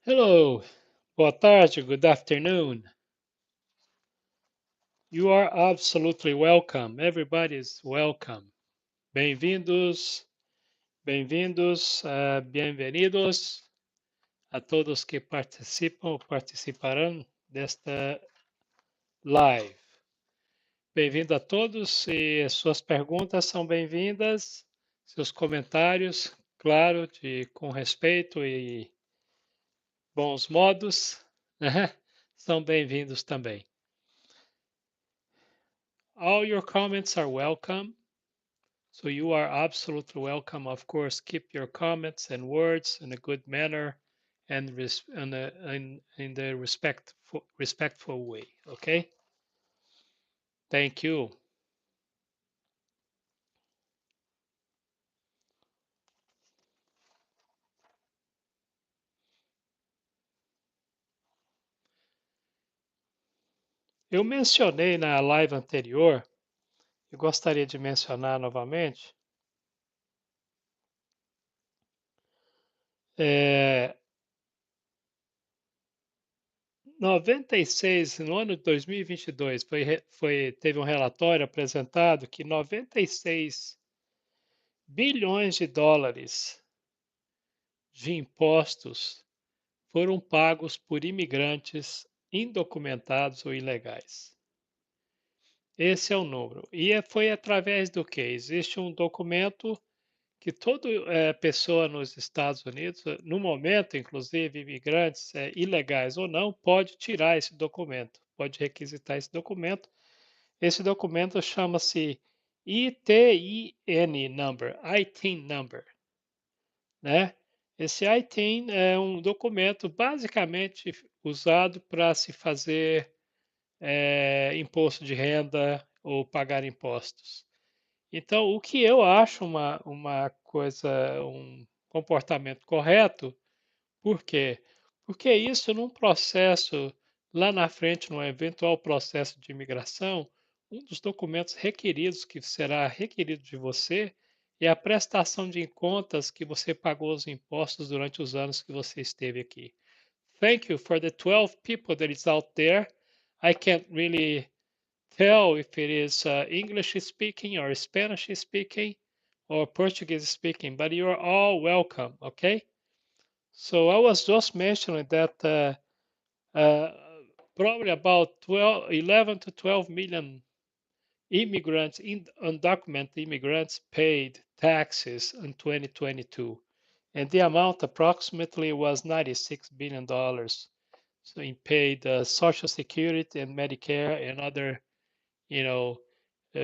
Hello, boa tarde, good afternoon. You are absolutely welcome. Everybody is welcome. Bem-vindos, bem-vindos, bem-vindos a todos que participam ou participarão desta live. Bem-vindo a todos e suas perguntas são bem-vindas, seus comentários, claro, com respeito e bons modos, né? São bem-vindos também. All your comments are welcome. So you are absolutely welcome. Of course, keep your comments and words in a good manner and in the respectful way. Okay? Thank you. Eu mencionei na live anterior, e gostaria de mencionar novamente, 96, no ano de 2022, teve um relatório apresentado que 96 bilhões de dólares de impostos foram pagos por imigrantes indocumentados ou ilegais. Esse é o número. E foi através do que? Existe um documento que toda pessoa nos Estados Unidos, no momento, inclusive imigrantes ilegais ou não, pode tirar esse documento, pode requisitar esse documento. Esse documento chama-se ITIN number, ITIN number, né? Esse ITIN é um documento basicamente usado para se fazer imposto de renda ou pagar impostos. Então, o que eu acho uma coisa, um comportamento correto, por quê? Porque isso num processo, lá na frente, num eventual processo de imigração, um dos documentos requeridos, que será requerido de você, é a prestação de contas que você pagou os impostos durante os anos que você esteve aqui. Thank you for the 12 people that is out there. I can't really tell if it is English speaking or Spanish speaking or Portuguese speaking, but you are all welcome, okay? So I was just mentioning that uh, probably about 11 to 12 million immigrants, undocumented immigrants, paid taxes in 2022. And the amount approximately was $96 billion. So in paid Social Security and Medicare and other, you know,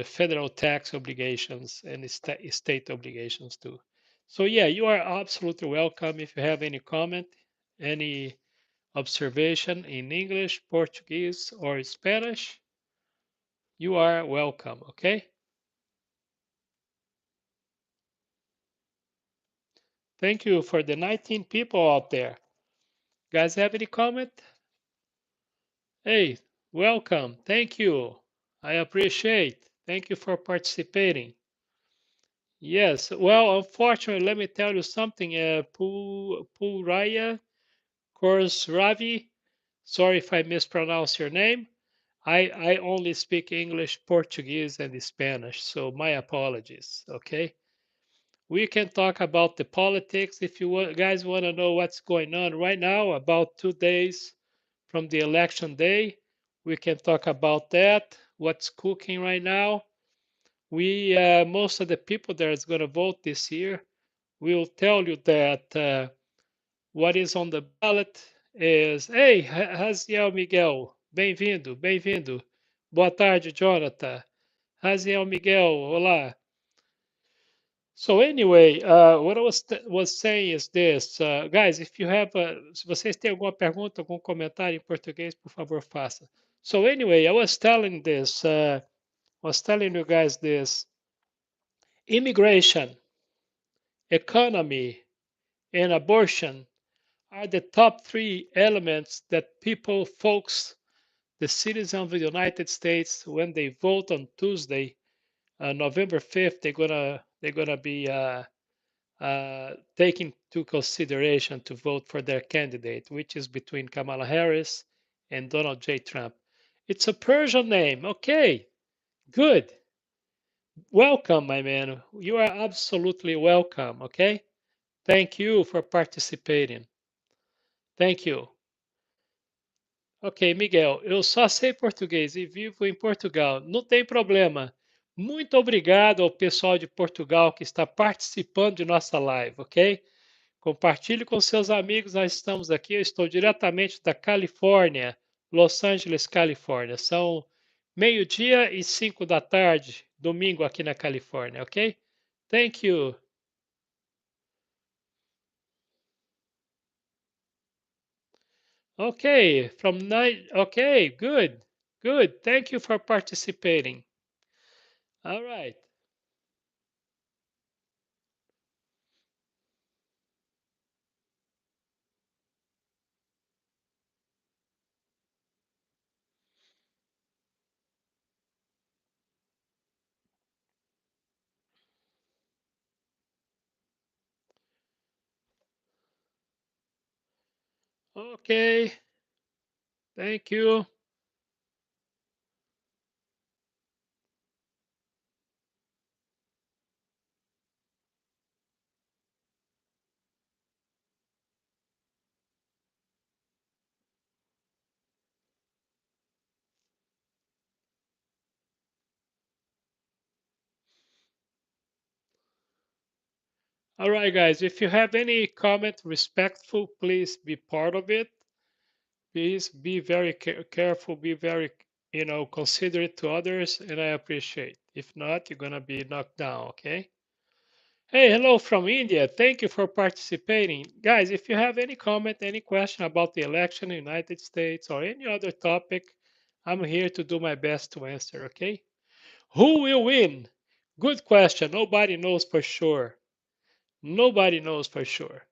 federal tax obligations and state obligations too. So yeah, you are absolutely welcome. If you have any comment, any observation in English, Portuguese, or Spanish, you are welcome, okay? Thank you for the 19 people out there. Guys, have any comment? Hey, welcome. Thank you. I appreciate. Thank you for participating. Yes, well, unfortunately, let me tell you something. Puraya Ravi, sorry if I mispronounce your name. I only speak English, Portuguese, and Spanish, so my apologies, okay? We can talk about the politics if you guys want to know what's going on right now, about 2 days from the election day. We can talk about that, what's cooking right now. We most of the people that is going to vote this year will tell you that what is on the ballot is. Hey, Raziel Miguel, bem-vindo, bem-vindo. Boa tarde, Jonathan. Raziel Miguel, olá. So anyway, what I was saying is this, guys. If you have, se vocês têm alguma pergunta, algum comentário em português, por favor, faça. So anyway, I was telling this, was telling you guys this. Immigration, economy, and abortion are the top three elements that people, folks, the citizens of the United States, when they vote on Tuesday, November 5th, they're gonna be take into consideration to vote for their candidate, which is between Kamala Harris and Donald J. Trump. It's a Persian name. Okay, good. Welcome, my man. You are absolutely welcome. Okay. Thank you for participating. Thank you. Ok, Miguel, eu só sei português e vivo em Portugal. Não tem problema. Muito obrigado ao pessoal de Portugal que está participando de nossa live, ok? Compartilhe com seus amigos, nós estamos aqui. Eu estou diretamente da Califórnia, Los Angeles, Califórnia. São meio-dia e 5 da tarde, domingo aqui na Califórnia, ok? Thank you. Okay, from night. Okay, good, good. Thank you for participating. All right. Okay, thank you. All right, guys. If you have any comment, respectful, please be part of it. Please be very careful. Be very, considerate to others, and I appreciate. If not, you're gonna be knocked down. Okay. Hey, hello from India. Thank you for participating. Guys, if you have any comment, any question about the election in the United States or any other topic, I'm here to do my best to answer, okay? Who will win? Good question. Nobody knows for sure. Nobody knows for sure.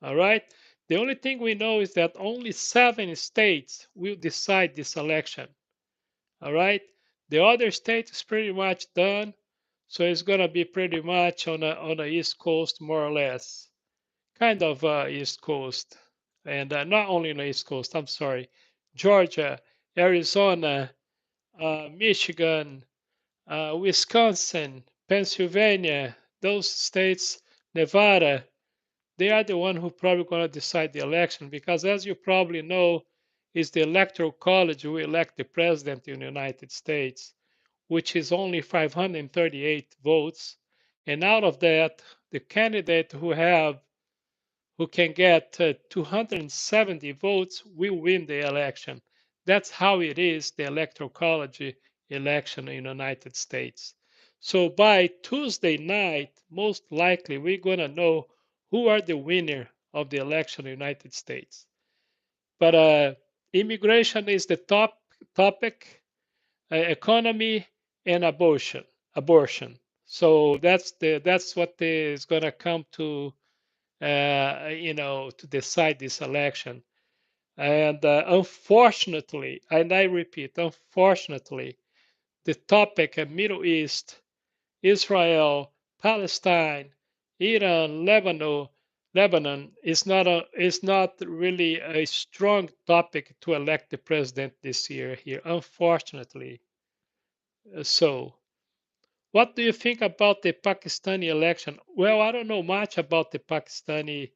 All right? The only thing we know is that only 7 states will decide this election. All right? The other state is pretty much done. So it's going to be pretty much on the East Coast, more or less. Kind of East Coast. And not only on the East Coast, I'm sorry. Georgia, Arizona, Michigan, Wisconsin, Pennsylvania, those states, Nevada, they are the one who probably going to decide the election because, as you probably know, is the electoral college who elect the president in the United States, which is only 538 votes, and out of that, the candidate who can get 270 votes will win the election. That's how it is, the electoral college election in the United States. So by Tuesday night, most likely we're going to know who are the winner of the election in the United States. But immigration is the top topic, economy and abortion. Abortion. So that's what is going to come to decide this election. And unfortunately, and I repeat, unfortunately, the topic of Middle East, Israel, Palestine, Iran, Lebanon is not really a strong topic to elect the president this year here, unfortunately. So, what do you think about the Pakistani election? Well, I don't know much about the Pakistani,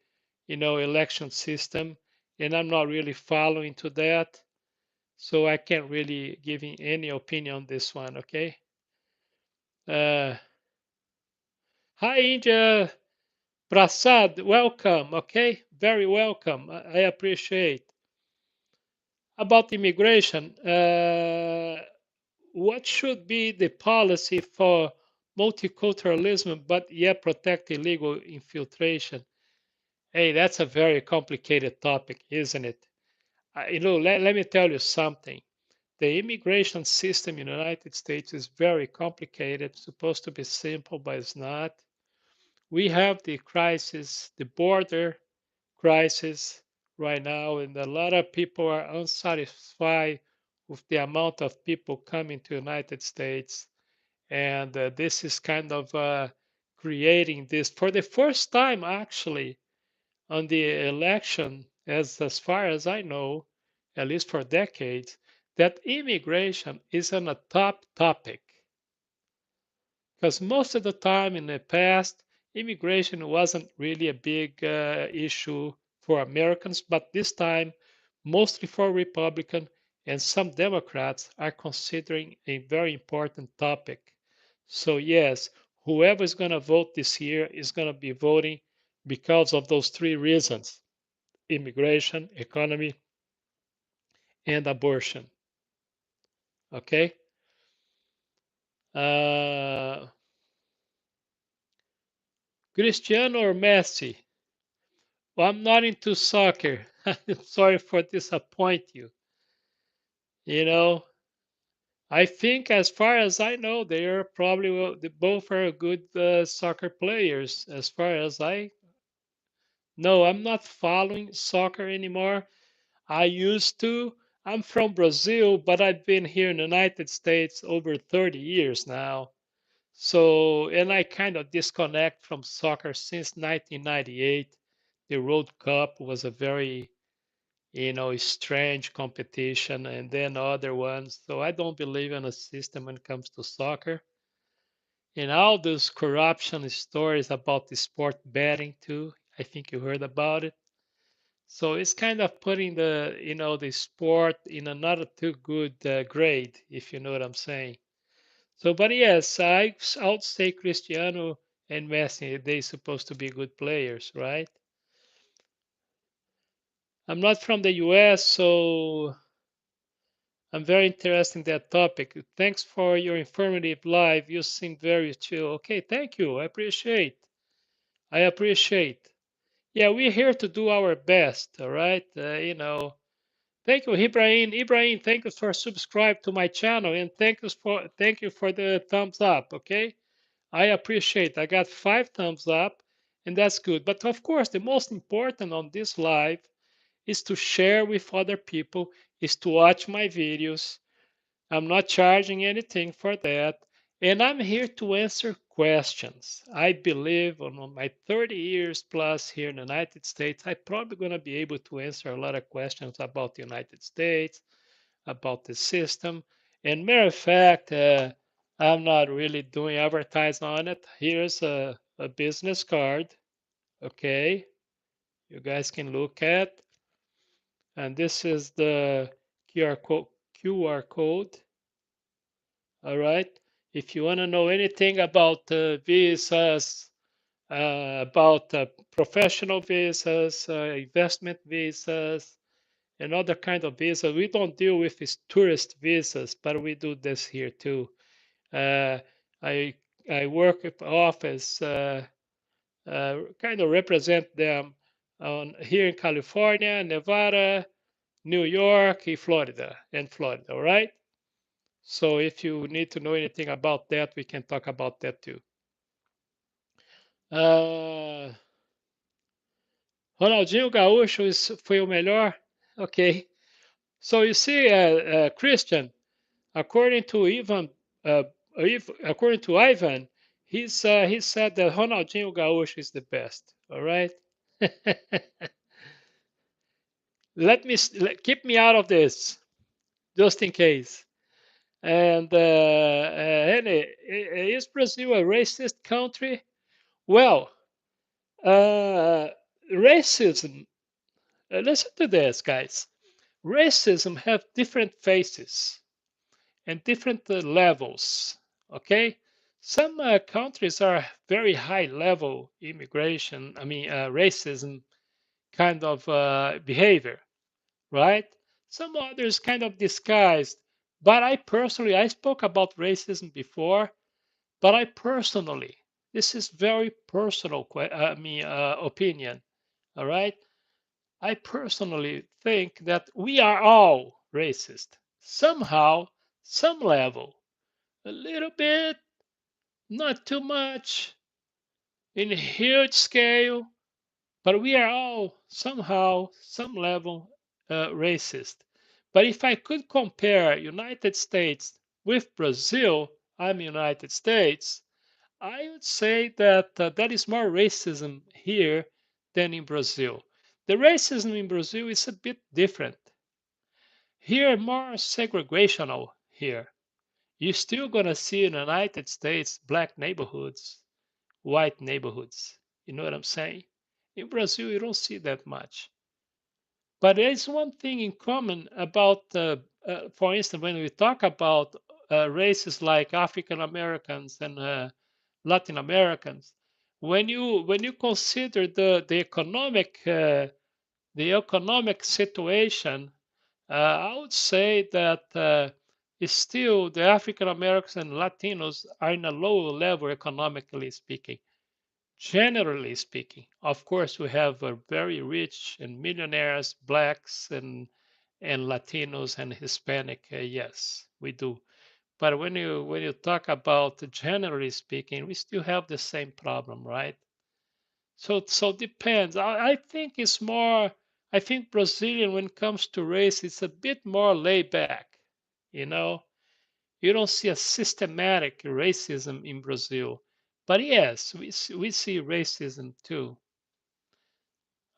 election system, and I'm not really following to that, so I can't really give you any opinion on this one. Okay. Uh, Hi, India. Prasad, welcome. Okay, very welcome. I appreciate. About immigration, what should be the policy for multiculturalism but yet protect illegal infiltration? Hey, that's a very complicated topic, isn't it? Let me tell you something. The immigration system in the United States is very complicated. It's supposed to be simple, but it's not. We have the crisis, the border crisis right now, and a lot of people are unsatisfied with the amount of people coming to the United States. And this is kind of creating this for the first time actually on the election, as far as I know, at least for decades, that immigration isn't a top topic. Because most of the time in the past, immigration wasn't really a big issue for Americans, but this time, mostly for Republicans and some Democrats are considering a very important topic. So, yes, whoever is going to vote this year is going to be voting because of those three reasons: immigration, economy, and abortion. Okay? Uh, Cristiano or Messi? Well, I'm not into soccer. I'm sorry for disappoint you. You know, I think as far as I know, they are probably they both are good soccer players. As far as I know, I'm not following soccer anymore. I used to. I'm from Brazil, but I've been here in the United States over 30 years now. So, and I kind of disconnect from soccer since 1998. The World Cup was a very strange competition, and then other ones. So I don't believe in a system when it comes to soccer. And all those corruption stories about the sport betting too. I think you heard about it. So it's kind of putting the sport in a not too good grade, if you know what I'm saying. So, but yes, I would say Cristiano and Messi, they supposed to be good players, right? I'm not from the US, so I'm very interested in that topic. Thanks for your informative live. You seem very chill. Okay, thank you. I appreciate. I appreciate. Yeah, we're here to do our best. All right. Thank you, Ibrahim. Ibrahim, thank you for subscribe to my channel and thank you for the thumbs up. Okay, I appreciate. I got 5 thumbs up, and that's good. But of course, the most important on this live is to share with other people, is to watch my videos. I'm not charging anything for that. And I'm here to answer questions. I believe on my 30 years plus here in the United States, I'm probably going to be able to answer a lot of questions about the United States, about the system. And matter of fact, I'm not really doing advertising on it. Here's a business card. Okay. You guys can look at. And this is the QR code. All right. If you want to know anything about visas, about professional visas, investment visas, and other kind of visas, we don't deal with these tourist visas, but we do this here too. Uh, I I work with office, kind of represent them on here in California, Nevada, New York, and Florida. All right. So if you need to know anything about that, we can talk about that too. Uh, Ronaldinho Gaúcho foi o melhor? Okay. So you see, Christian, according to uh, Ivan, he said that Ronaldinho Gaúcho is the best. All right. Keep me out of this, just in case. And is Brazil a racist country? Well, uh, racism. Listen to this, guys. Racism have different faces and different levels. Okay, some countries are very high level immigration. I mean, racism kind of behavior, right? Some others kind of disguised. But I spoke about racism before. But I personally, this is very personal, opinion. All right. I personally think that we are all racist somehow, some level, a little bit, not too much, in a huge scale, but we are all somehow, some level, racist. But if I could compare United States with Brazil, I'm United States. I would say that there is more racism here than in Brazil. The racism in Brazil is a bit different. Here, more segregational here. You're still gonna see in the United States black neighborhoods, white neighborhoods. You know what I'm saying? In Brazil, you don't see that much. But there is one thing in common about, for instance, when we talk about races like African Americans and Latin Americans, when you consider the economic situation, I would say that it's still the African Americans and Latinos are in a lower level economically speaking. Generally speaking, of course, we have a very rich and millionaires, blacks and Latinos and Hispanic. Yes, we do. But when you talk about generally speaking, we still have the same problem, right? So depends. I think it's more. I think Brazilian when it comes to race, it's a bit more laid back. You know, you don't see a systematic racism in Brazil. But yes, we see racism too.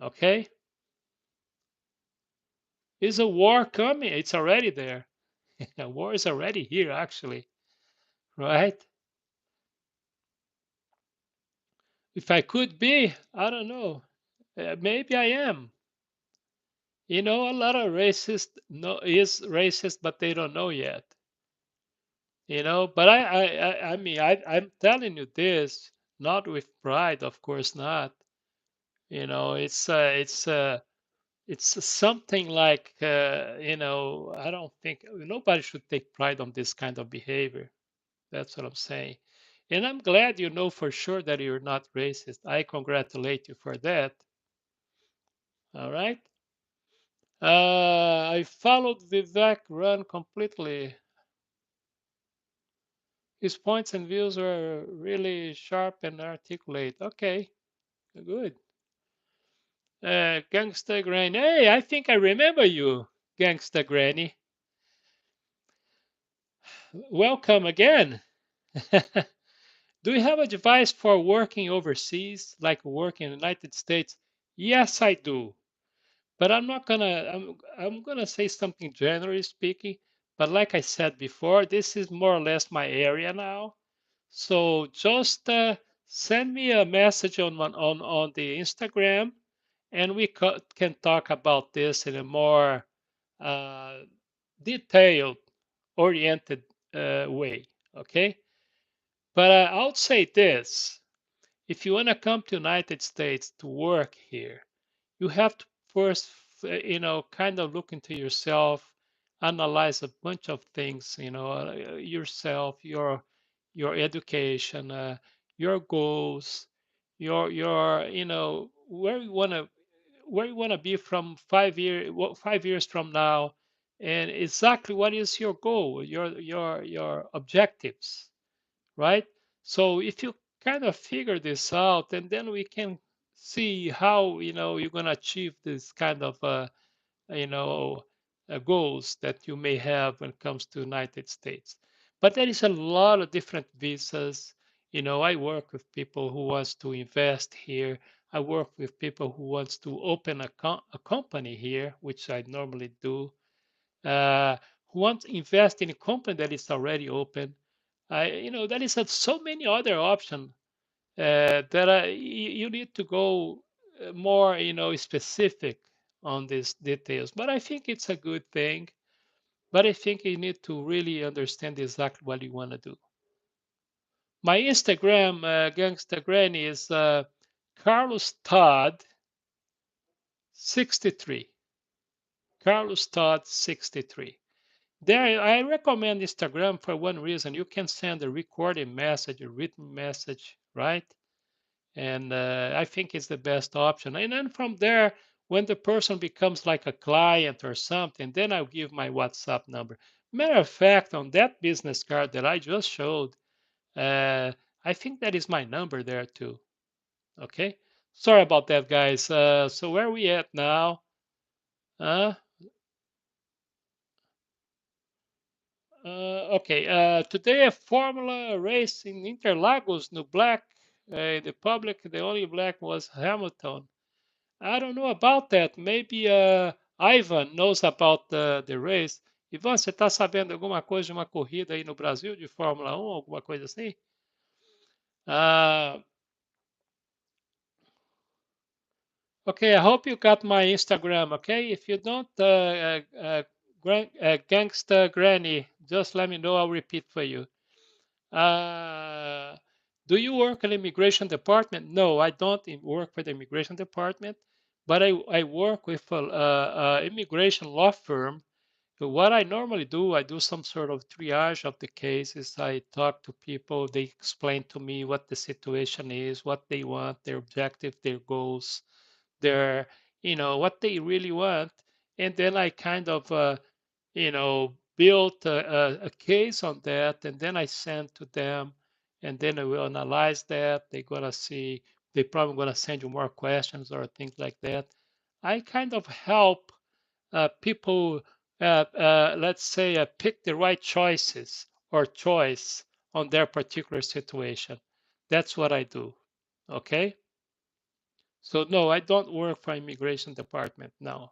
Okay? Is a war coming? It's already there. A war is already here, actually, right? If I could be, I don't know. Maybe I am. A lot of racist know is racist, but they don't know yet. But I'm telling you this not with pride, of course not. It's something like I don't think nobody should take pride on this kind of behavior. That's what I'm saying. And I'm glad you know for sure that you're not racist. I congratulate you for that. All right. I followed Vivek run completely. His points and views were really sharp and articulate. Okay, good. Gangsta Granny. Hey, I think I remember you, Gangsta Granny. Welcome again. Do you have a device for working overseas, like working in the United States? Yes, I do. But I'm gonna say something generally speaking. But like I said before, this is more or less my area now. So just send me a message on the Instagram, and we can talk about this in a more uh, detailed, oriented way. Okay. But I would say this: if you want to come to United States to work here, you have to first, kind of look into yourself, analyze a bunch of things, yourself, your education, your goals, your, where you want to be from 5 years from now, and exactly what is your goal, your objectives, right? So if you kind of figure this out, and then we can see how you're going to achieve this kind of you know goals that you may have when it comes to United States. But there is a lot of different visas. I work with people who wants to invest here. I work with people who wants to open a company here, which I normally do. uh, who want to invest in a company that is already open. There is so many other options that you need to go more, specific on these details. But I think it's a good thing. But I think you need to really understand exactly what you want to do. My Instagram, Gangsta Granny, is Carlos Todd 63. Carlos Todd 63. There, I recommend Instagram for one reason. You can send a recorded message, a written message, right? And I think it's the best option. And then from there, when the person becomes like a client or something, then I'll give my WhatsApp number. Matter of fact, on that business card that I just showed, uh, I think that is my number there too. Okay. Sorry about that, guys. So where are we at now? Uh, Okay. Today, a Formula race in Interlagos, no black. The public, the only black was Hamilton. I don't know about that. Maybe Ivan knows about the race. Ivan, você está sabendo alguma coisa de uma corrida aí no Brasil de Fórmula 1, alguma coisa assim? Uh, okay, I hope you got my Instagram. Okay, if you don't, Gangsta Granny, just let me know. I'll repeat for you. Uh, do you work in the immigration department? No, I don't work for the immigration department, but I work with a immigration law firm. So what I normally do, I do some sort of triage of the cases. I talk to people. They explain to me what the situation is, what they want, their objective, their goals, their, what they really want. And then I kind of, build a case on that. And then I send to them. And then I will analyze that. They're going to see, they probably going to send you more questions or things like that. I kind of help people, let's say, pick the right choices or choice on their particular situation. That's what I do. Okay. So no, I don't work for immigration department now,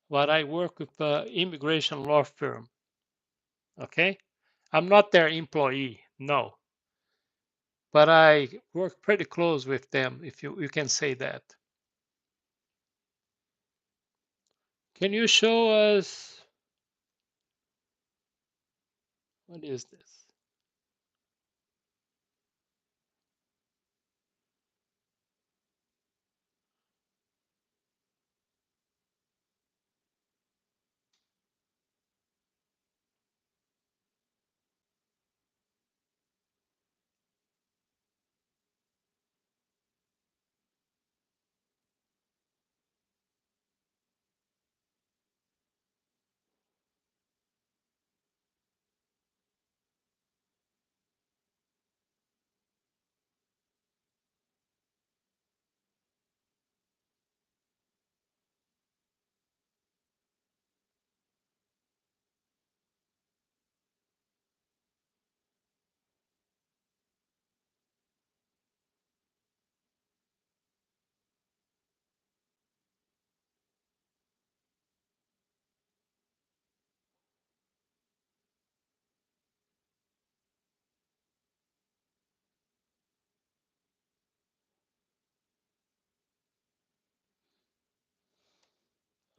but I work with immigration law firm. Okay. I'm not their employee. No, but I work pretty close with them, if you can say that. Can you show us what is this?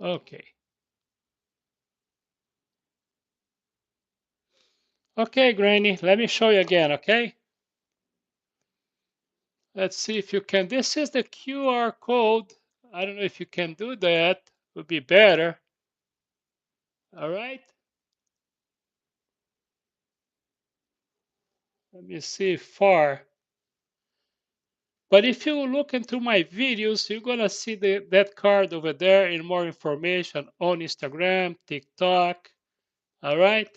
Okay. Okay, Granny, let me show you again, okay? Let's see if you can. This is the QR code. I don't know if you can do that. Would be better. All right. Let me see far. But if you look into my videos, you're gonna see that card over there and more information on Instagram, TikTok. All right.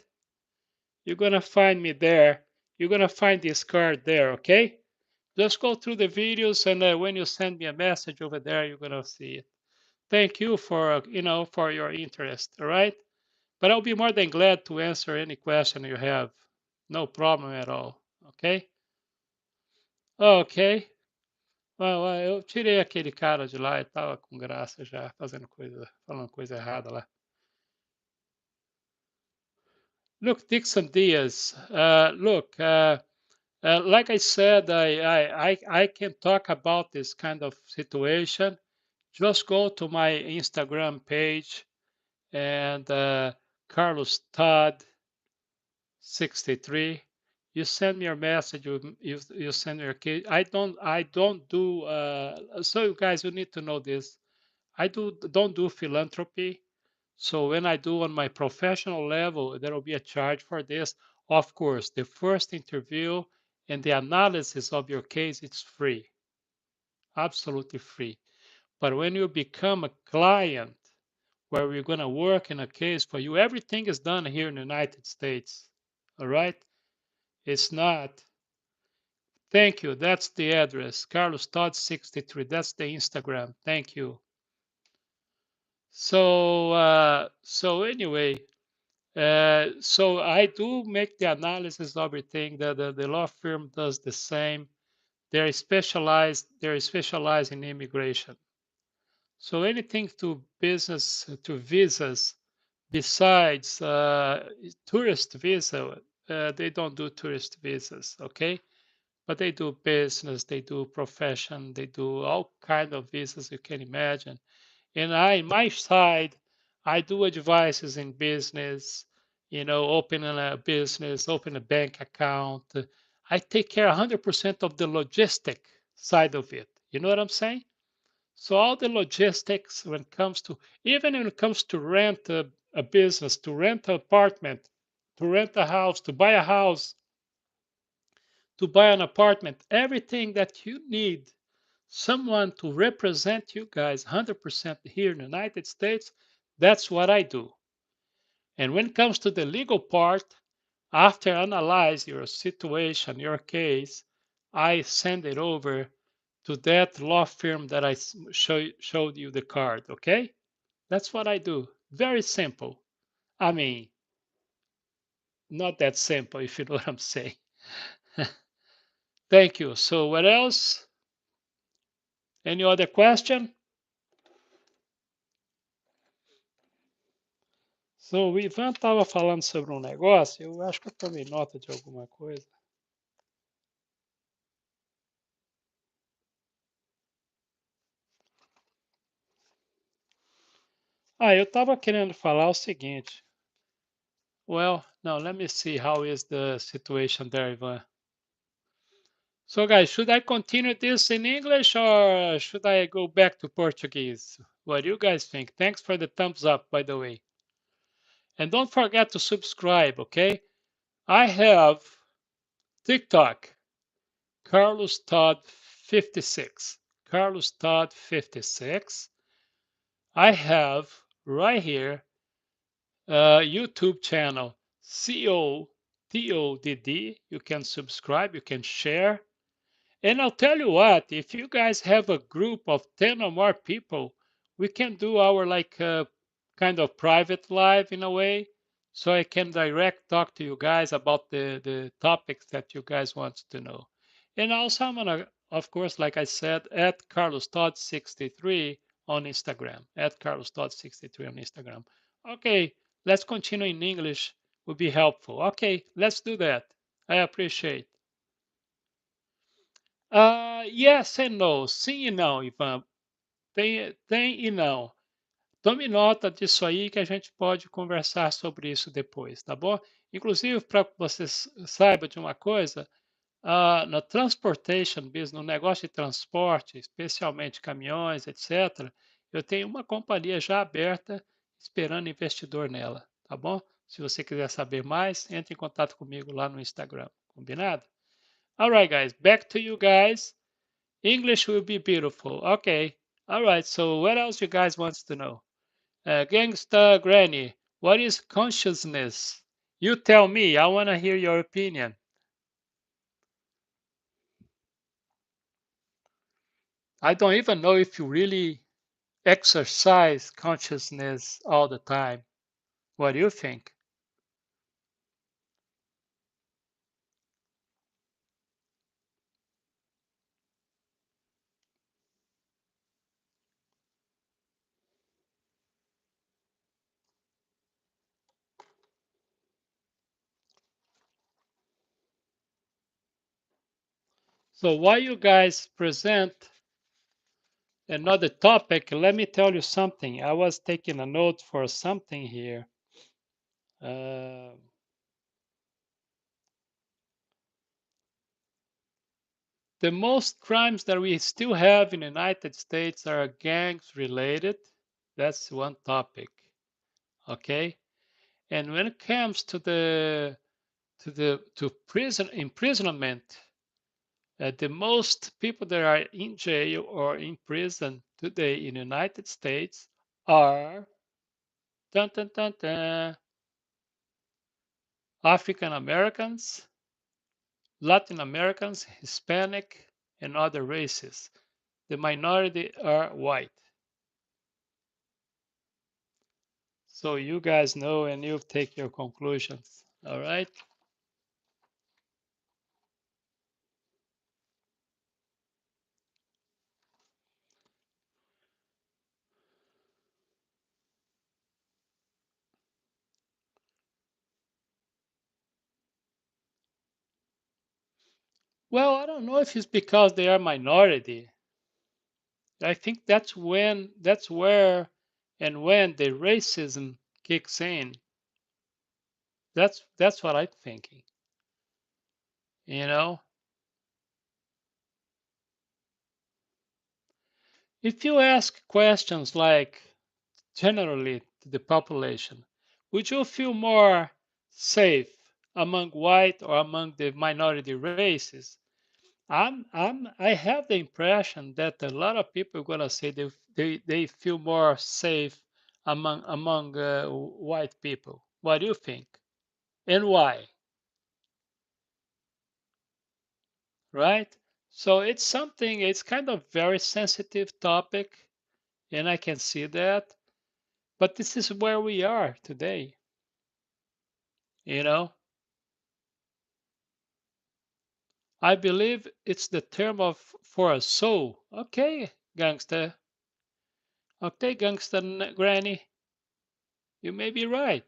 You're gonna find me there. You're gonna find this card there. Okay. Just go through the videos, and when you send me a message over there, you're gonna see it. Thank you for for your interest. All right. But I'll be more than glad to answer any question you have. No problem at all. Ok? Ok. Eu tirei aquele cara de lá e tava com graça já, fazendo coisa, falando coisa errada lá. Look, Dixon Diaz. Look, like I said, I can talk about this kind of situation. Just go to my Instagram page and Carlos Todd 63. You send me your message. You send me your key. I don't do. So you guys, you need to know this. I don't do philanthropy. So when I do on my professional level, there will be a charge for this. Of course, the first interview and the analysis of your case, it's free, absolutely free. But when you become a client, where we're going to work in a case for you, everything is done here in the United States. All right. It's not. Thank you. That's the address. Carlos Todd 63. That's the Instagram. Thank you. So anyway, So I do make the analysis of everything. The law firm does the same. They're specialized in immigration. So anything to business to visas besides tourist visa, they don't do tourist visas, okay? But they do business, they do profession, they do all kind of visas you can imagine. And my side, I do advices in business, opening a business, open a bank account. I take care 100% of the logistic side of it. You know what I'm saying? So all the logistics when it comes to, even when it comes to rent a business, to rent an apartment, to rent a house, to buy a house, to buy an apartment, everything that you need someone to represent you guys 100% here in the United States, that's what I do. And when it comes to the legal part, after analyze your situation, your case, I send it over to that law firm that I showed you the card, okay? That's what I do. Very simple. I mean, not that simple, if you know what I'm saying. Thank you. So, what else? Any other question? So, o Ivan estava falando sobre um negócio, eu acho que eu tomei nota de alguma coisa. Eu estava querendo falar o seguinte. Well, now let me see how is the situation there, Ivan. So, guys, should I continue this in English or should I go back to Portuguese? What do you guys think? Thanks for the thumbs up, by the way. And don't forget to subscribe, okay? I have TikTok, Carlos Todd 56. Carlos Todd 56. I have right here YouTube channel COTodd. You can subscribe, you can share. And I'll tell you what, if you guys have a group of 10 or more people, we can do our like kind of private live in a way. So I can direct talk to you guys about the topics that you guys want to know. And also I'm gonna, of course, like I said, at Carlos Todd 63 on Instagram. At Carlos Todd 63 on Instagram. Okay, let's continue in English. Would be helpful. Okay, let's do that. I appreciate. Yes and no. Sim e não, Ivan. Tem e não. Tome nota disso aí que a gente pode conversar sobre isso depois, tá bom? Inclusive, para que você saiba de uma coisa, na transportation business, no negócio de transporte, especialmente caminhões, etc., eu tenho uma companhia já aberta esperando investidor nela, tá bom? Se você quiser saber mais, entre em contato comigo lá no Instagram, combinado? Alright, guys, back to you guys. English will be beautiful. Okay. All right. So what else you guys wants to know? Gangsta Granny, what is consciousness? You tell me. I want to hear your opinion. I don't even know if you really exercise consciousness all the time. What do you think? So while you guys present another topic, let me tell you something. I was taking a note for something here. Uh, The most crimes that we still have in the United States are gangs related. That's one topic. Okay. And when it comes to prison imprisonment, the most people that are in jail or in prison today in the United States are dun, dun, dun, dun, African Americans, Latin Americans, Hispanic, and other races. The minority are white. So you guys know and you take your conclusions. All right. Well, I don't know if it's because they are minority. I think that's where and when the racism kicks in. That's what I'm thinking. You know, if you ask questions like generally to the population, would you feel more safe among white or among the minority races? I have the impression that a lot of people are gonna say they feel more safe among white people. What do you think? And why? Right? So it's something. It's kind of very sensitive topic, and I can see that. But this is where we are today. You know, I believe it's the term of for a soul. Okay, gangster. Okay, gangster granny. You may be right.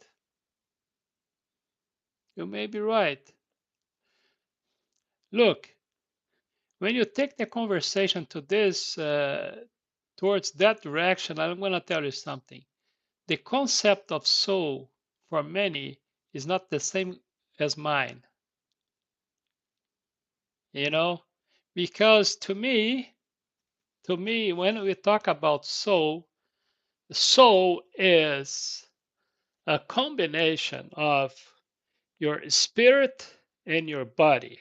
You may be right. Look, when you take the conversation to this towards that direction, I'm going to tell you something. The concept of soul for many is not the same as mine, you know, because to me, when we talk about soul, soul is a combination of your spirit and your body.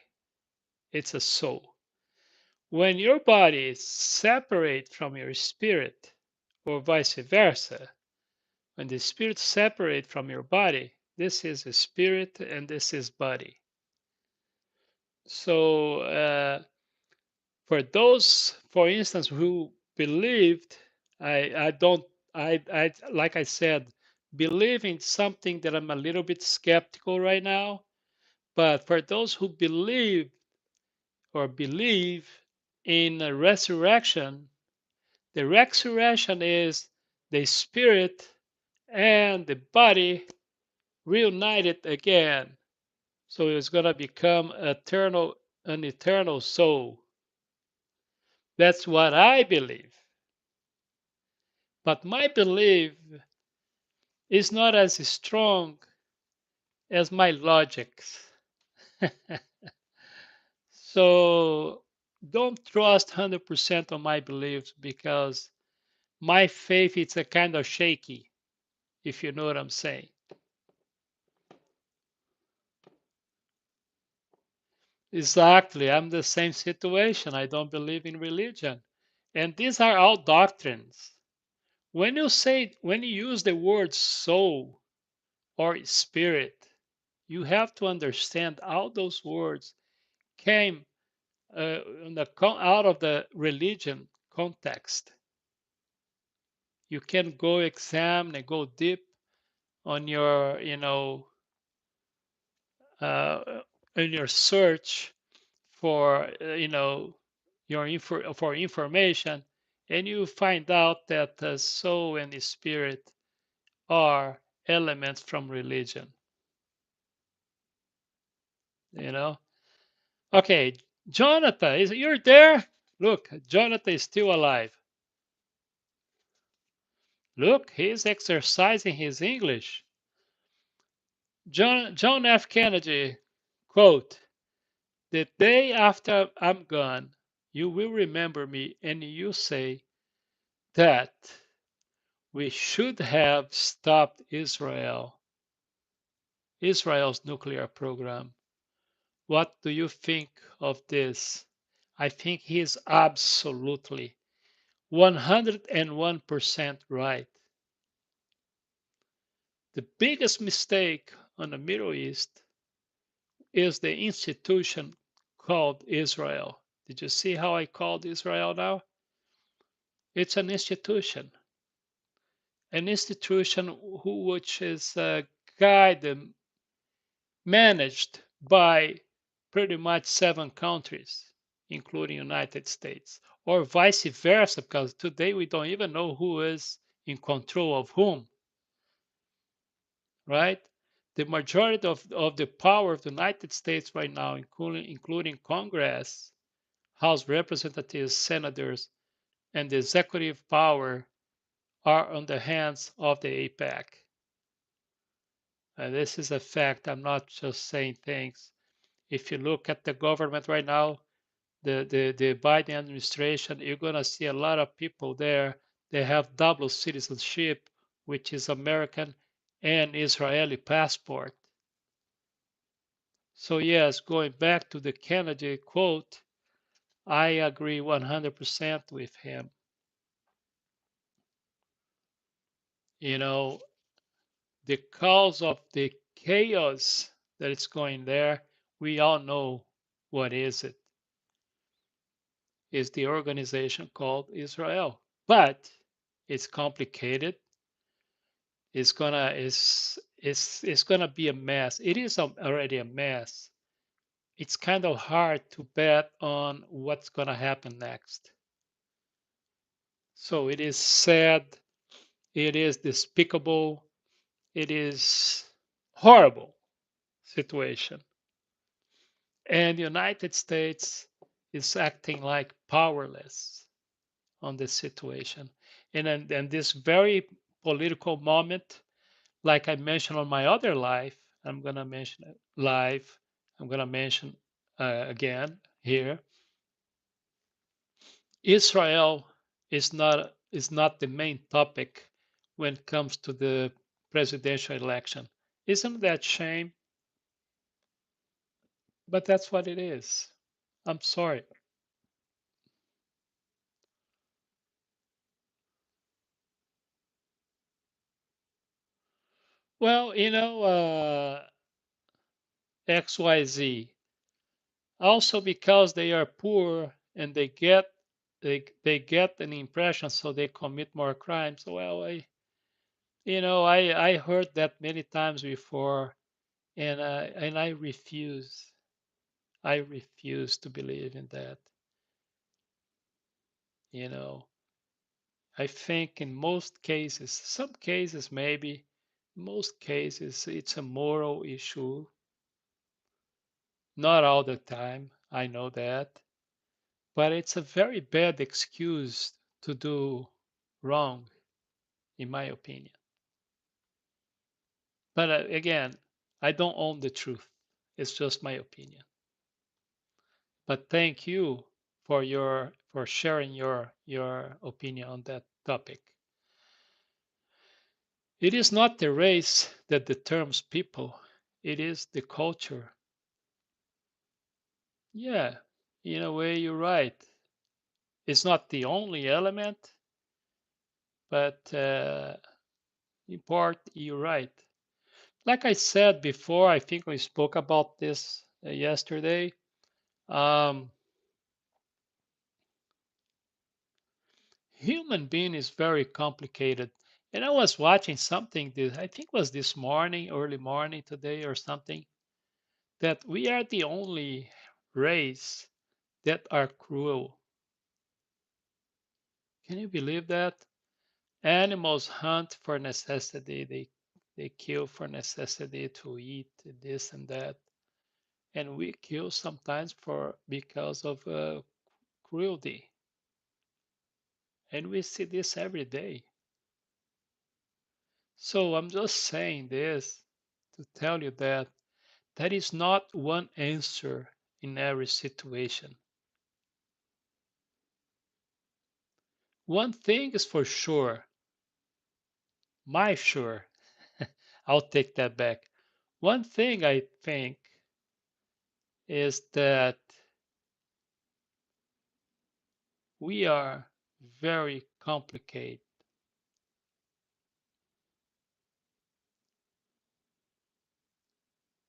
It's a soul. When your body is separate from your spirit, or vice versa, when the spirit separate from your body, this is a spirit and this is body. So for those, for instance, who believed, I don't, I like I said, believe in something that I'm a little bit skeptical right now. But for those who believe in a resurrection, the resurrection is the spirit and the body reunited again. So it's going to become an eternal soul. That's what I believe. But my belief is not as strong as my logics. So don't trust 100% on my beliefs because my faith is a kind of shaky, if you know what I'm saying. Exactly. I'm the same situation. I don't believe in religion. And these are all doctrines. When you use the word soul or spirit, you have to understand how those words came out of the religion context. You can go examine and go deep on your, in your search for, for information, and you find out that the soul and the spirit are elements from religion. You know. Okay, Jonathan, you're there? Look, Jonathan is still alive. Look, he's exercising his English. John F. Kennedy, quote, "The day after I'm gone, you will remember me and you say that we should have stopped Israel's nuclear program. What do you think of this?" I think he is absolutely 101% right. The biggest mistake on the Middle East is the institution called Israel. Did you see how I called Israel now? It's an institution. an institution which is guided, managed by pretty much 7 countries, including United States, or vice versa, because today we don't even know who is in control of whom, right? The majority of the power of the United States right now, including Congress, House representatives, senators, and the executive power are on the hands of the APEC. This is a fact. I'm not just saying things. If you look at the government right now, the Biden administration, you're going to see a lot of people there. They have double citizenship, which is American and Israeli passport. So, yes, going back to the Kennedy quote, I agree 100% with him. You know, the cause of the chaos that is going there, we all know what is it. Is the organization called Israel. But it's complicated. It's gonna be a mess. It is already a mess. It's kind of hard to bet on what's gonna happen next. So it is sad, it is despicable, it is horrible situation. And the United States is acting like powerless on this situation. And this very political moment, like I mentioned on my other live, I'm gonna mention it live. I'm gonna mention again here. Israel is not the main topic when it comes to the presidential election. Isn't that shame? But that's what it is. I'm sorry. Well, XYZ. Also because they are poor and they get an impression, so they commit more crimes. Well, I heard that many times before, and I refuse. I refuse to believe in that. You know, I think in most cases, some cases maybe, most cases it's a moral issue. Not all the time, I know that, but it's a very bad excuse to do wrong, in my opinion. But again, I don't own the truth. It's just my opinion. But thank you for sharing your opinion on that topic. It is not the race that determines people. It is the culture. Yeah, in a way you're right. It's not the only element, but in part you're right. Like I said before, I think we spoke about this yesterday. Um, Human being is very complicated. And I was watching something that I think was this morning, early morning today or something, that we are the only race that are cruel. Can you believe that? Animals hunt for necessity. They kill for necessity to eat this and that. And we kill sometimes for because of cruelty. And we see this every day. So I'm just saying this to tell you that there is not one answer in every situation. One thing is for sure, my sure, I'll take that back. One thing I think is that we are very complicated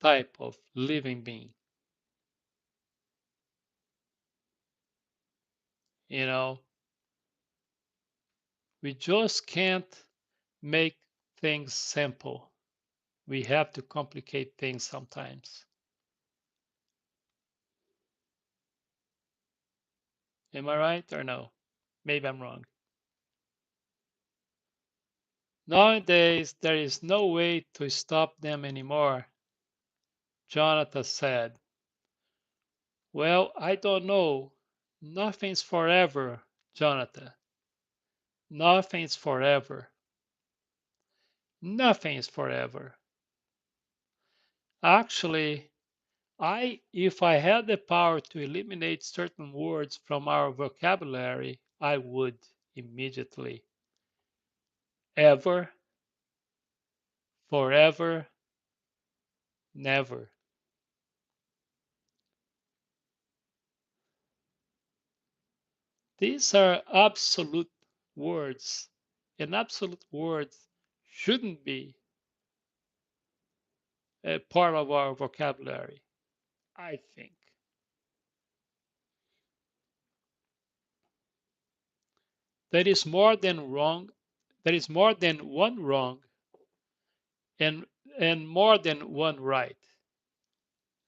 type of living being. You know, we just can't make things simple. We have to complicate things sometimes. Am I right or no? Maybe I'm wrong. Nowadays, there is no way to stop them anymore, Jonathan said. Well, I don't know. Nothing's forever, Jonathan. Nothing's forever. Nothing is forever. Actually, if I had the power to eliminate certain words from our vocabulary, I would immediately. Ever, forever, never. These are absolute words, and absolute words shouldn't be a part of our vocabulary, I think. There is more than wrong, there is more than one wrong and more than one right.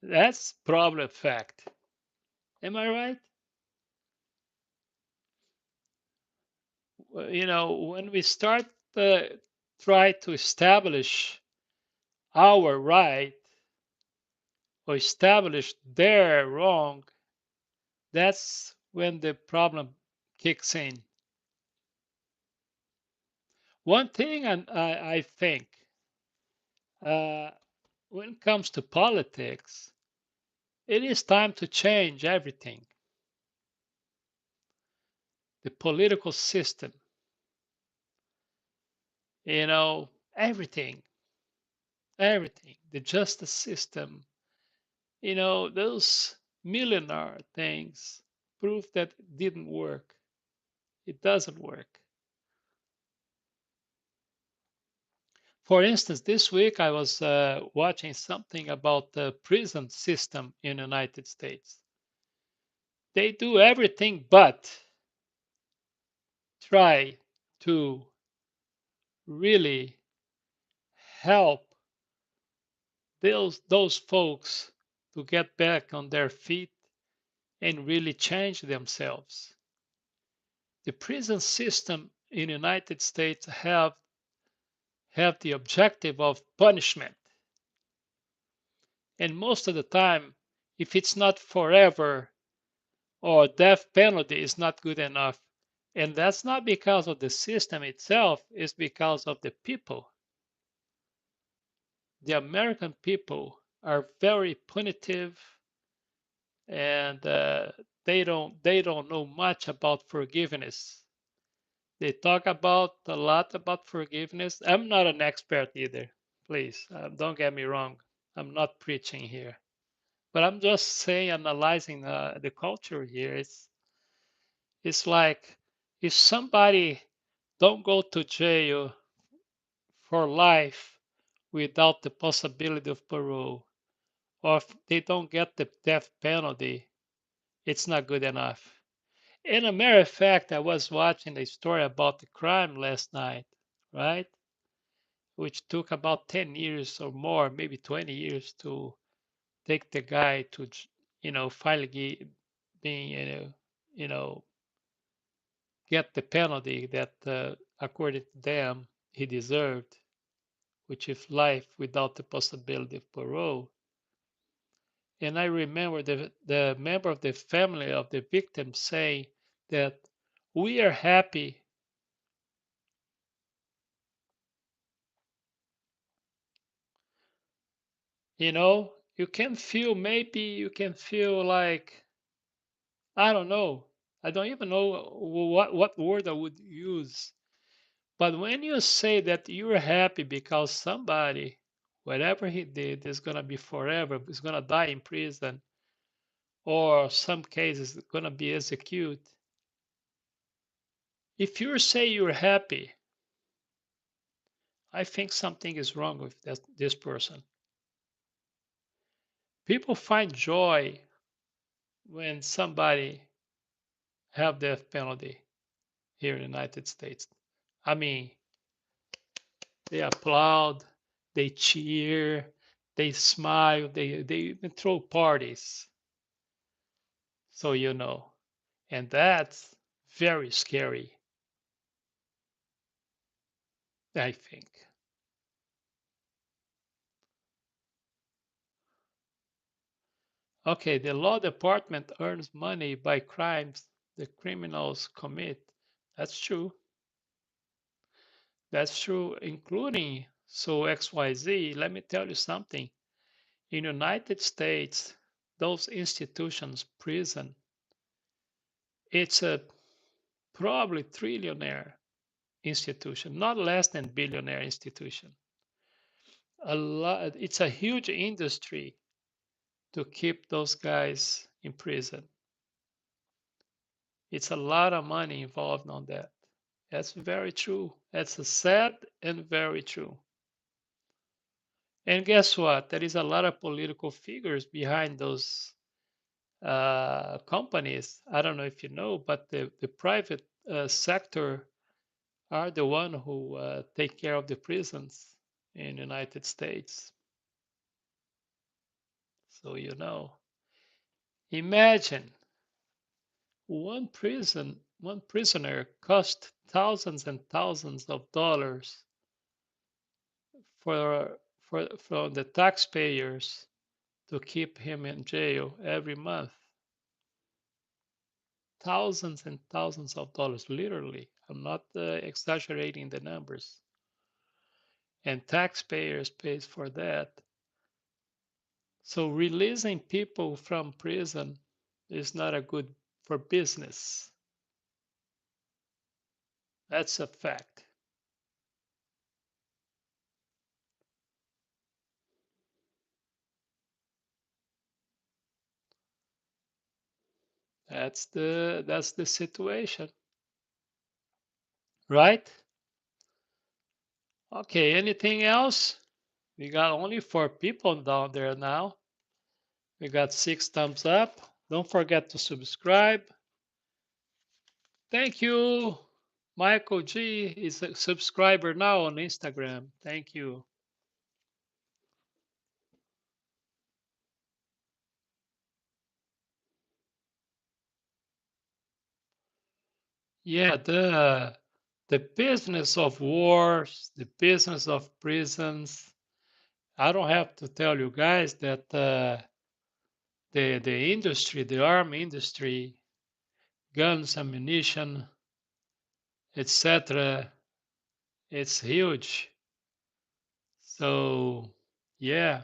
That's probably a fact. Am I right? When we start to try to establish our right or establish their wrong, that's when the problem kicks in. One thing I think uh, when it comes to politics, it is time to change everything. The political system, everything, everything, the justice system, those millionaire things prove that it didn't work. It doesn't work. For instance, this week I was watching something about the prison system in the United States. They do everything but try to really help those folks to get back on their feet and really change themselves. The prison system in the United States have the objective of punishment. And most of the time, if it's not forever or death penalty is not good enough. And that's not because of the system itself, it's because of the people. The American people are very punitive and they don't know much about forgiveness. They talk about a lot about forgiveness. I'm not an expert either. Please, don't get me wrong. I'm not preaching here, but I'm just saying, analyzing the culture here. It's like if somebody don't go to jail for life without the possibility of parole, or if they don't get the death penalty, it's not good enough. And a matter of fact, I was watching a story about the crime last night, right? Which took about 10 years or more, maybe 20 years to take the guy to, finally being, you know, get the penalty that, according to them, he deserved, which is life without the possibility of parole. And I remember the member of the family of the victim saying that we are happy. You can feel, maybe you can feel like, I don't know. I don't even know what word I would use. But when you say that you're happy because somebody, whatever he did, is going to be forever, is going to die in prison, or some cases going to be executed. If you say you're happy, I think something is wrong with this person. People find joy when somebody have death penalty here in the United States. I mean, They applaud, they cheer, they smile, they even throw parties. So you know, and that's very scary, I think. Okay, the law department earns money by crimes the criminals commit. That's true. That's true, including so XYZ. Let me tell you something. In United States, those institutions, prison, it's a probably trillionaire institution, not less than billionaire institution. A lot, it's a huge industry to keep those guys in prison. It's a lot of money involved on that. That's very true. That's a sad and very true. And guess what? There is a lot of political figures behind those companies. I don't know if you know, but the private sector are the one who take care of the prisons in the United States. So you know, imagine one prisoner cost thousands and thousands of dollars for from the taxpayers to keep him in jail every month. Thousands and thousands of dollars, literally. I'm not exaggerating the numbers. And taxpayers pays for that. So releasing people from prison is not a good for business. That's a fact. That's the situation, right? Okay, anything else? We got only 4 people down there now. We got 6 thumbs up. Don't forget to subscribe. Thank you. Michael G is a subscriber now on Instagram. Thank you. Yeah, the business of wars, the business of prisons. I don't have to tell you guys that the industry, the army industry, guns, ammunition, etc. It's huge. So yeah,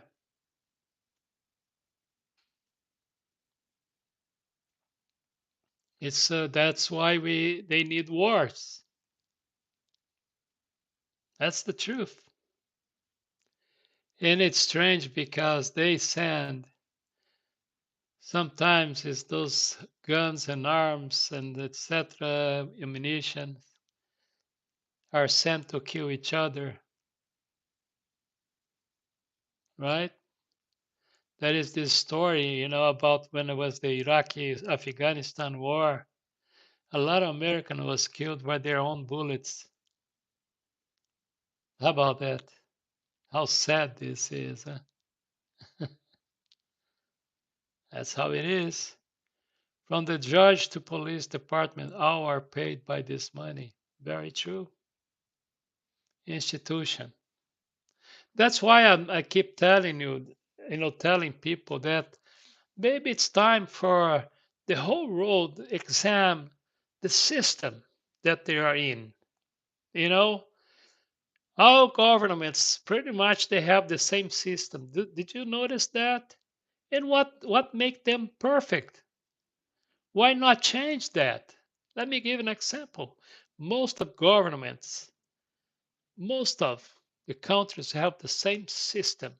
it's that's why they need wars. That's the truth. And it's strange because they send sometimes it's those guns and arms and etc. ammunition are sent to kill each other, right? There is this story, about when it was the Iraqi Afghanistan war. A lot of American was killed by their own bullets. How about that? How sad this is. Huh? That's how it is. From the judge to police department, all are paid by this money. Very true. Institution. That's why I keep telling you, telling people that maybe it's time for the whole world exam the system that they are in. You know, all governments pretty much they have the same system. Did you notice that? And what make them perfect? Why not change that? Let me give an example. Most of governments, most of the countries have the same system.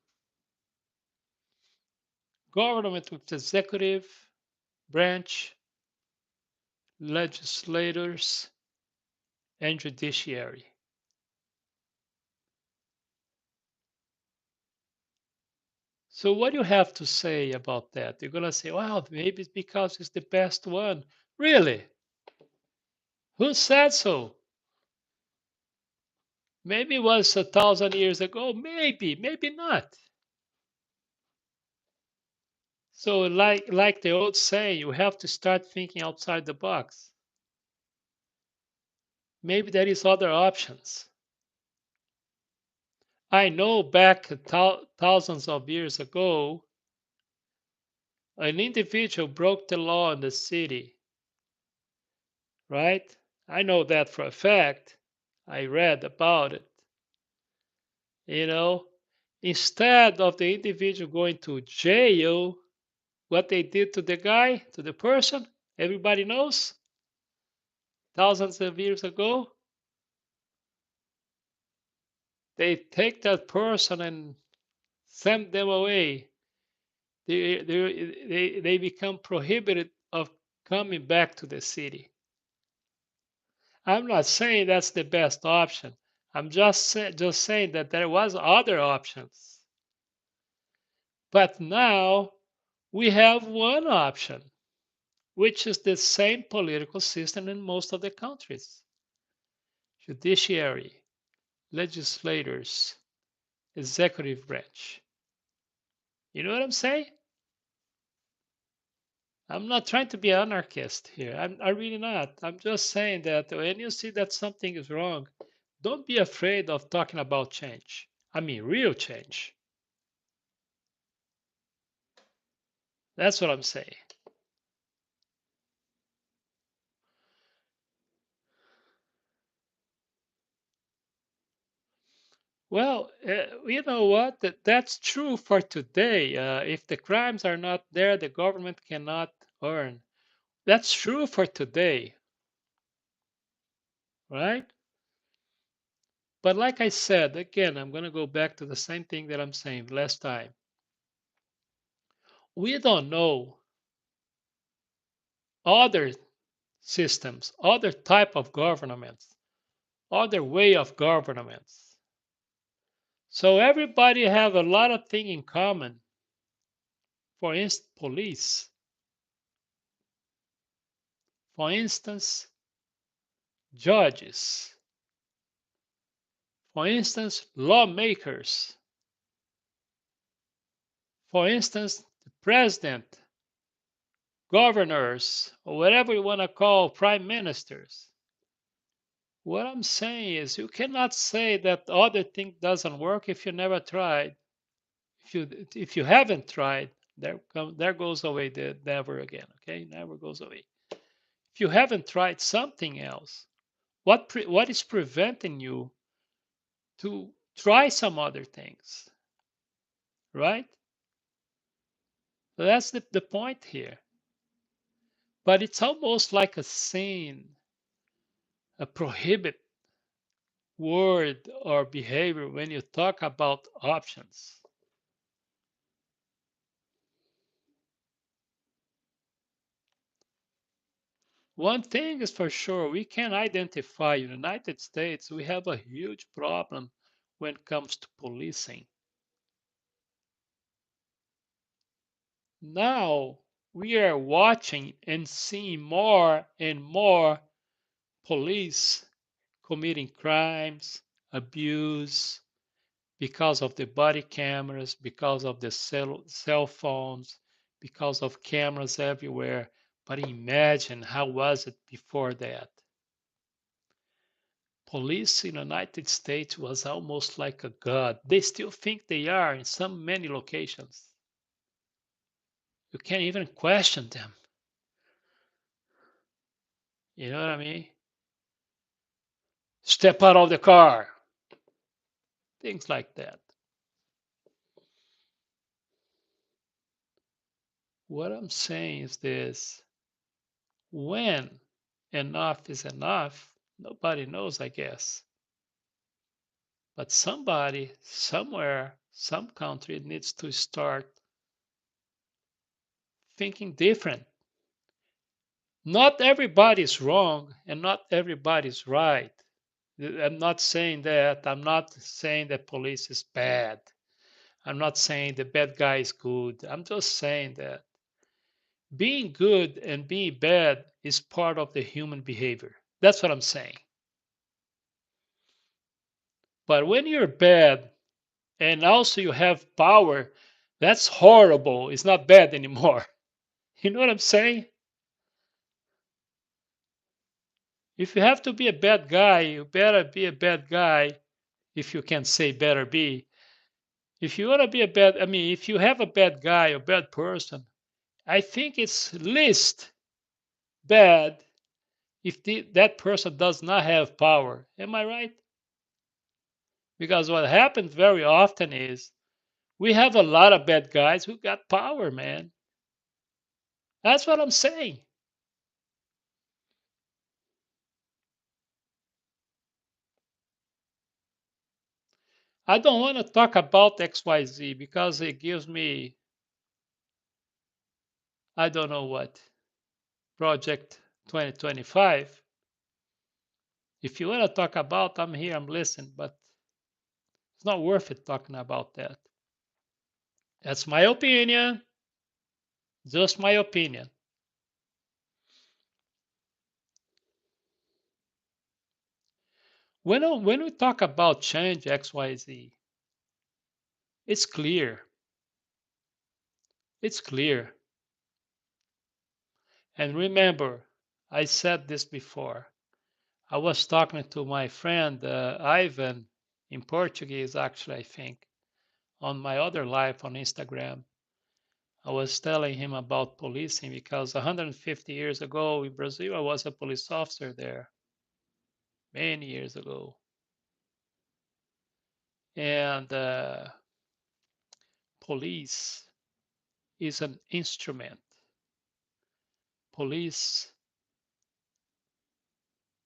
Government with executive branch, legislators, and judiciary. So what do you have to say about that? You're gonna say, well, maybe it's because it's the best one. Really? Who said so? Maybe it was 1,000 years ago. Maybe, maybe not. So, like the old saying, you have to start thinking outside the box. Maybe there is other options. I know back thousands of years ago, an individual broke the law in the city, right? I know that for a fact. I read about it. You know, instead of the individual going to jail, what they did to the guy, to the person, everybody knows, thousands of years ago, they take that person and send them away. They become prohibited of coming back to the city. I'm not saying that's the best option. I'm just saying that there was other options. But now we have one option, which is the same political system in most of the countries. Judiciary, legislators, executive branch. You know what I'm saying? I'm not trying to be an anarchist here. I'm really not. I'm just saying that when you see that something is wrong, don't be afraid of talking about change. I mean, real change. That's what I'm saying. Well, you know what? That's true for today. If the crimes are not there, the government cannot earn. That's true for today, right? But like I said, again, I'm going to go back to the same thing that I'm saying last time. We don't know other systems, other type of governments, other way of governments. So everybody have a lot of things in common. For instance, police. For instance, judges. For instance, lawmakers. For instance, the president, governors, or whatever you want to call prime ministers. What I'm saying is you cannot say that the other thing doesn't work if you never tried. If you haven't tried, there goes away the never again. Okay, never goes away. If you haven't tried something else, what is preventing you to try some other things, right? So that's the point here. But it's almost like a sin, a prohibit word or behavior when you talk about options. One thing is for sure, we can identify in the United States, we have a huge problem when it comes to policing. Now we are watching and seeing more and more police committing crimes, abuse, because of the body cameras, because of the cell phones, because of cameras everywhere. But imagine how was it before that? Police in the United States was almost like a god. They still think they are in some many locations. You can't even question them. You know what I mean? Step out of the car. Things like that. What I'm saying is this: when enough is enough, nobody knows, I guess. But somebody, somewhere, some country needs to start thinking different. Not everybody's wrong and not everybody's right. I'm not saying that. I'm not saying that police is bad. I'm not saying the bad guy is good. I'm just saying that being good and being bad is part of the human behavior. That's what I'm saying. But when you're bad and also you have power, that's horrible. It's not bad anymore. You know what I'm saying? If you have to be a bad guy, you better be a bad guy. If you can say better be. If you want to be a bad, I mean, if you have a bad guy or bad person, I think it's least bad if that person does not have power. Am I right? Because what happens very often is we have a lot of bad guys who got power, man. That's what I'm saying. I don't want to talk about XYZ because it gives me, I don't know what, Project 2025. If you want to talk about, I'm here, I'm listening, but it's not worth it talking about that. That's my opinion, just my opinion. When we talk about change XYZ, it's clear. It's clear. And remember, I said this before. I was talking to my friend Ivan in Portuguese, actually, I think, on my other live on Instagram. I was telling him about policing because 150 years ago in Brazil, I was a police officer there, many years ago. And police is an instrument. Police,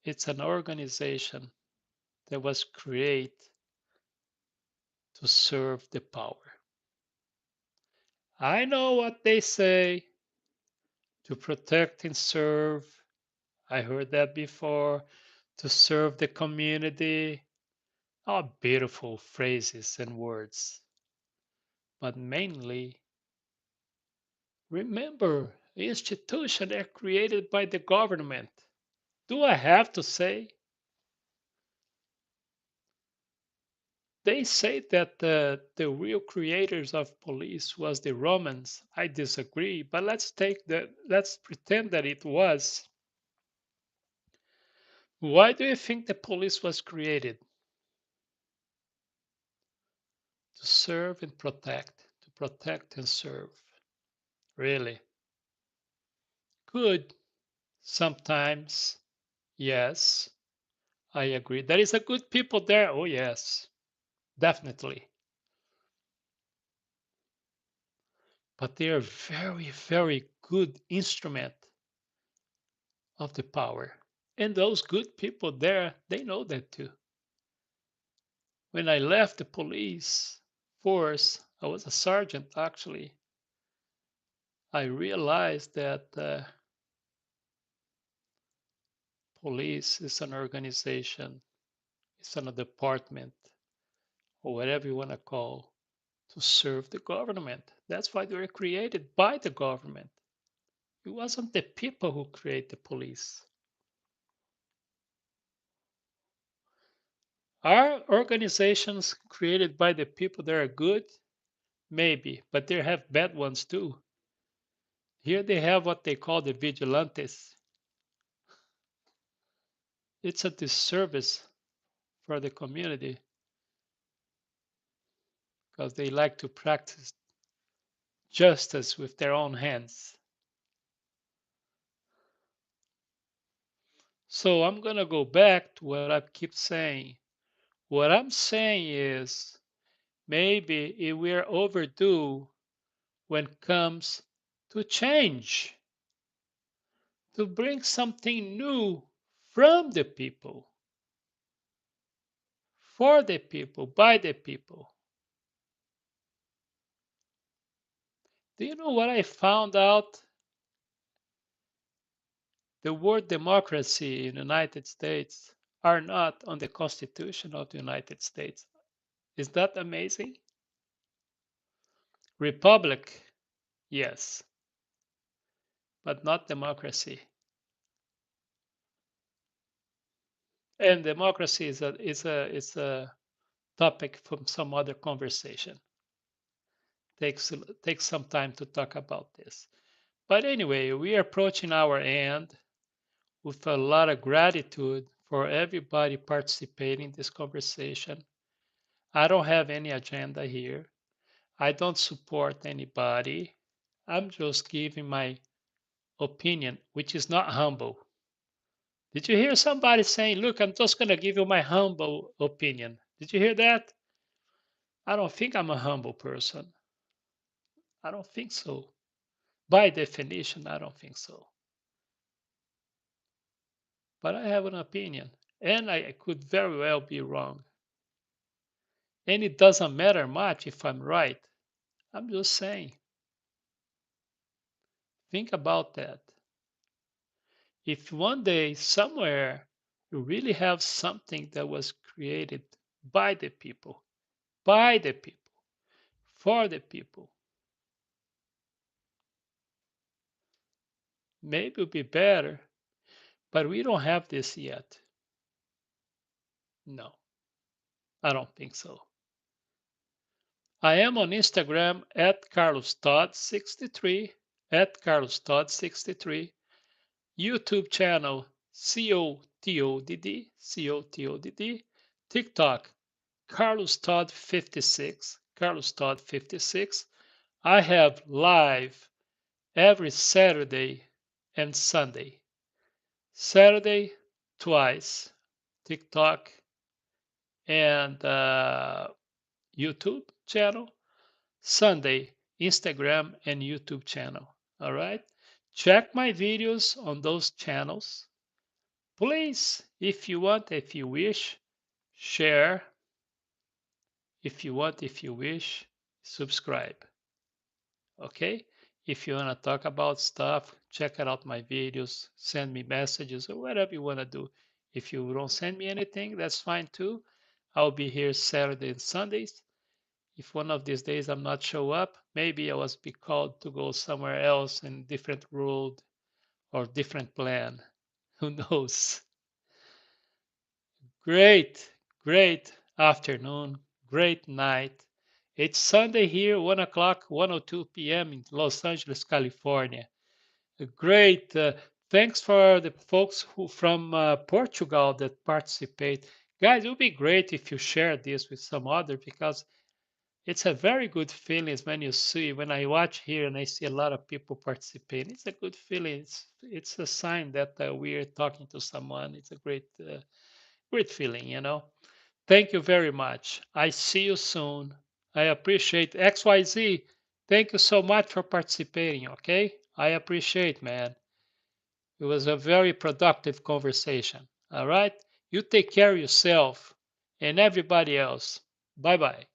it's an organization that was created to serve the power. I know what they say, to protect and serve. I heard that before. To serve the community. Oh, beautiful phrases and words. But mainly, remember, institutions are created by the government. Do I have to say? They say that the real creators of police was the Romans. I disagree, but let's pretend that it was. Why do you think the police was created? To serve and protect, to protect and serve. Really? Good. Sometimes, yes, I agree. There is a good people there. Oh, yes, definitely. But they are very, very good instrument of the power. And those good people there, they know that too. When I left the police force, I was a sergeant actually. I realized that police is an organization, it's a department, or whatever you want to call, to serve the government. That's why they were created by the government. It wasn't the people who create the police. Are organizations created by the people that are good? Maybe, but they have bad ones too. Here they have what they call the vigilantes. It's a disservice for the community because they like to practice justice with their own hands. So I'm going to go back to what I keep saying. What I'm saying is maybe we're overdue when it comes to change, to bring something new from the people, for the people, by the people. Do you know what I found out? The word democracy in the United States are not on the Constitution of the United States. Is that amazing? Republic, yes, but not democracy. And democracy is a topic from some other conversation. Takes some time to talk about this. But anyway, we are approaching our end with a lot of gratitude for everybody participating in this conversation. I don't have any agenda here. I don't support anybody. I'm just giving my opinion, which is not humble. Did you hear somebody saying, look, I'm just going to give you my humble opinion? Did you hear that? I don't think I'm a humble person. I don't think so. By definition, I don't think so. But I have an opinion, and I could very well be wrong. And it doesn't matter much if I'm right. I'm just saying. Think about that. If one day, somewhere, you really have something that was created by the people, for the people, maybe it'll be better, but we don't have this yet. No, I don't think so. I am on Instagram at CarlosTodd63, at CarlosTodd63, YouTube channel COTodd, TikTok Carlos Todd 56, Carlos Todd 56. I have live every Saturday and Sunday. Saturday twice, TikTok and YouTube channel. Sunday, Instagram and YouTube channel. All right. Check my videos on those channels. Please, if you want, if you wish, share. If you want, if you wish, subscribe. Okay? If you want to talk about stuff, check out my videos, send me messages, or whatever you want to do. If you don't send me anything, that's fine too. I'll be here Saturday and Sundays. If one of these days I'm not show up, maybe I was be called to go somewhere else in different road or different plan. Who knows? Great, great afternoon, great night. It's Sunday here, 1 o'clock, 1:02 p.m. in Los Angeles, California. Great. Thanks for the folks who from Portugal that participate. Guys, it would be great if you share this with some other because it's a very good feeling when you see, when I watch here and I see a lot of people participating. It's a good feeling. It's a sign that we're talking to someone. It's a great feeling, you know. Thank you very much. I see you soon. I appreciate XYZ. Thank you so much for participating, okay? I appreciate, man. It was a very productive conversation. All right? You take care of yourself and everybody else. Bye bye.